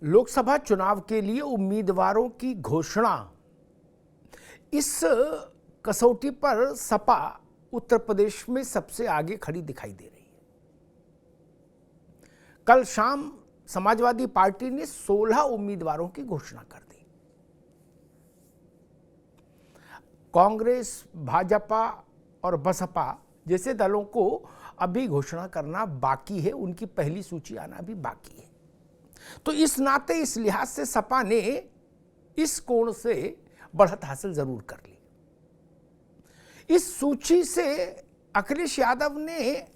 लोकसभा चुनाव के लिए उम्मीदवारों की घोषणा, इस कसौटी पर सपा उत्तर प्रदेश में सबसे आगे खड़ी दिखाई दे रही है। कल शाम समाजवादी पार्टी ने 16 उम्मीदवारों की घोषणा कर दी। कांग्रेस, भाजपा और बसपा जैसे दलों को अभी घोषणा करना बाकी है, उनकी पहली सूची आना भी बाकी है। तो इस नाते, इस लिहाज से सपा ने इस कोण से बढ़त हासिल जरूर कर ली। इस सूची से अखिलेश यादव ने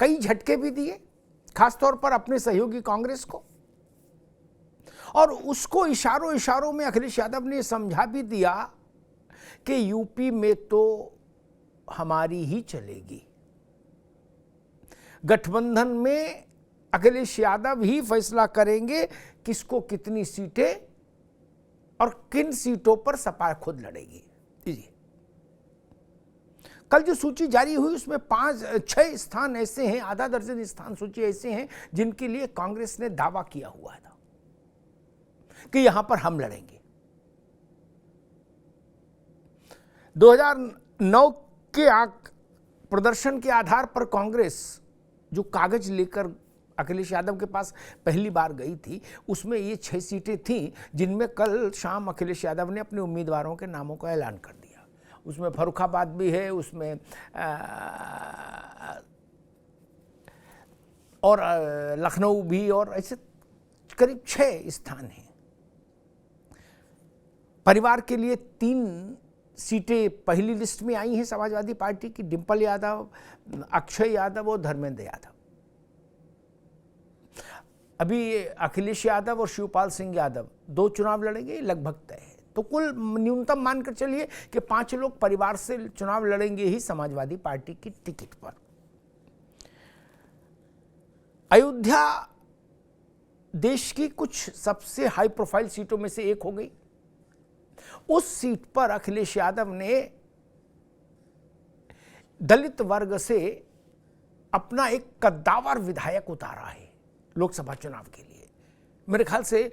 कई झटके भी दिए, खासतौर पर अपने सहयोगी कांग्रेस को, और उसको इशारों इशारों में अखिलेश यादव ने समझा भी दिया कि यूपी में तो हमारी ही चलेगी, गठबंधन में अखिलेश यादव ही फैसला करेंगे किसको कितनी सीटें और किन सीटों पर सपा खुद लड़ेगी। कल जो सूची जारी हुई उसमें 5-6 स्थान ऐसे हैं, आधा दर्जन स्थान सूची ऐसे हैं जिनके लिए कांग्रेस ने दावा किया हुआ था कि यहां पर हम लड़ेंगे। 2009 के प्रदर्शन के आधार पर कांग्रेस जो कागज लेकर अखिलेश यादव के पास पहली बार गई थी, उसमें ये 6 सीटें थीं जिनमें कल शाम अखिलेश यादव ने अपने उम्मीदवारों के नामों का ऐलान कर दिया। उसमें फर्रुखाबाद भी है, उसमें और लखनऊ भी, और ऐसे करीब 6 स्थान हैं। परिवार के लिए 3 सीटें पहली लिस्ट में आई हैं समाजवादी पार्टी की, डिंपल यादव, अक्षय यादव और धर्मेंद्र यादव। अभी अखिलेश यादव और शिवपाल सिंह यादव 2 चुनाव लड़ेंगे, लगभग तय है। तो कुल न्यूनतम मानकर चलिए कि 5 लोग परिवार से चुनाव लड़ेंगे ही समाजवादी पार्टी की टिकट पर। अयोध्या देश की कुछ सबसे हाई प्रोफाइल सीटों में से एक हो गई। उस सीट पर अखिलेश यादव ने दलित वर्ग से अपना एक कद्दावर विधायक उतारा है लोकसभा चुनाव के लिए। मेरे ख्याल से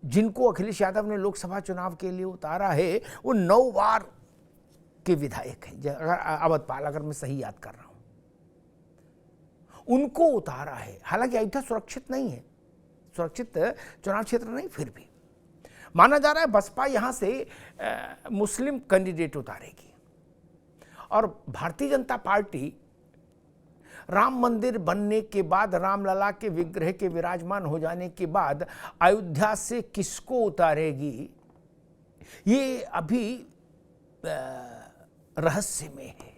जिनको अखिलेश यादव ने लोकसभा चुनाव के लिए उतारा है वो 9 बार के विधायक हैं, अगर अवधपाल, अगर मैं सही याद कर रहा हूं, उनको उतारा है। हालांकि अयोध्या सुरक्षित नहीं है, सुरक्षित चुनाव क्षेत्र नहीं, फिर भी माना जा रहा है बसपा यहां से मुस्लिम कैंडिडेट उतारेगी। और भारतीय जनता पार्टी राम मंदिर बनने के बाद, रामलला के विग्रह के विराजमान हो जाने के बाद अयोध्या से किसको उतारेगी, ये अभी रहस्य में है।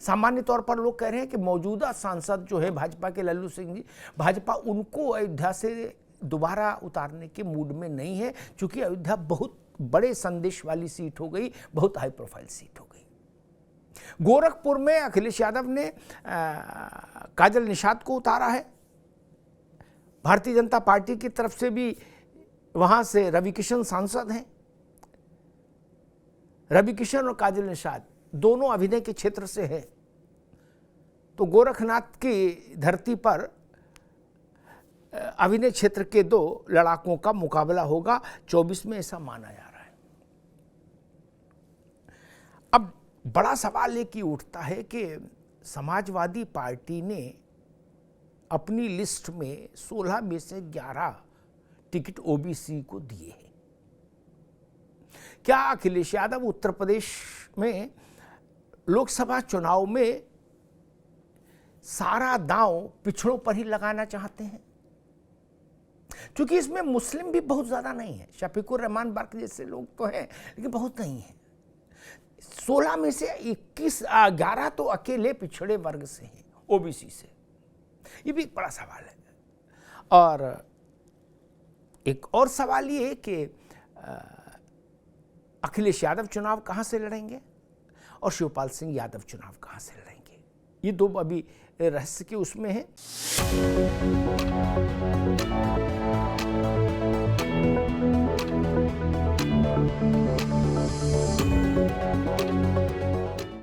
सामान्य तौर पर लोग कह रहे हैं कि मौजूदा सांसद जो है भाजपा के लल्लू सिंह जी, भाजपा उनको अयोध्या से दोबारा उतारने के मूड में नहीं है, क्योंकि अयोध्या बहुत बड़े संदेश वाली सीट हो गई, बहुत हाई प्रोफाइल सीट हो गई। गोरखपुर में अखिलेश यादव ने काजल निषाद को उतारा है। भारतीय जनता पार्टी की तरफ से भी वहां से रवि किशन सांसद हैं। रवि किशन और काजल निषाद दोनों अभिनय के क्षेत्र से हैं। तो गोरखनाथ की धरती पर अभिनय क्षेत्र के 2 लड़ाकों का मुकाबला होगा 24 में, ऐसा माना जा रहा है। अब बड़ा सवाल ये की उठता है कि समाजवादी पार्टी ने अपनी लिस्ट में 16 में से 11 टिकट ओबीसी को दिए हैं। क्या अखिलेश यादव उत्तर प्रदेश में लोकसभा चुनाव में सारा दांव पिछड़ों पर ही लगाना चाहते हैं? क्योंकि इसमें मुस्लिम भी बहुत ज्यादा नहीं है, शफीकुर रहमान बर्क जैसे लोग तो हैं, लेकिन बहुत नहीं है। 16 में से 11 तो अकेले पिछड़े वर्ग से हैं, ओबीसी से। ये भी एक बड़ा सवाल है। और एक और सवाल ये कि अखिलेश यादव चुनाव कहां से लड़ेंगे और शिवपाल सिंह यादव चुनाव कहां से लड़ेंगे, ये 2 अभी रहस्य के उसमें है।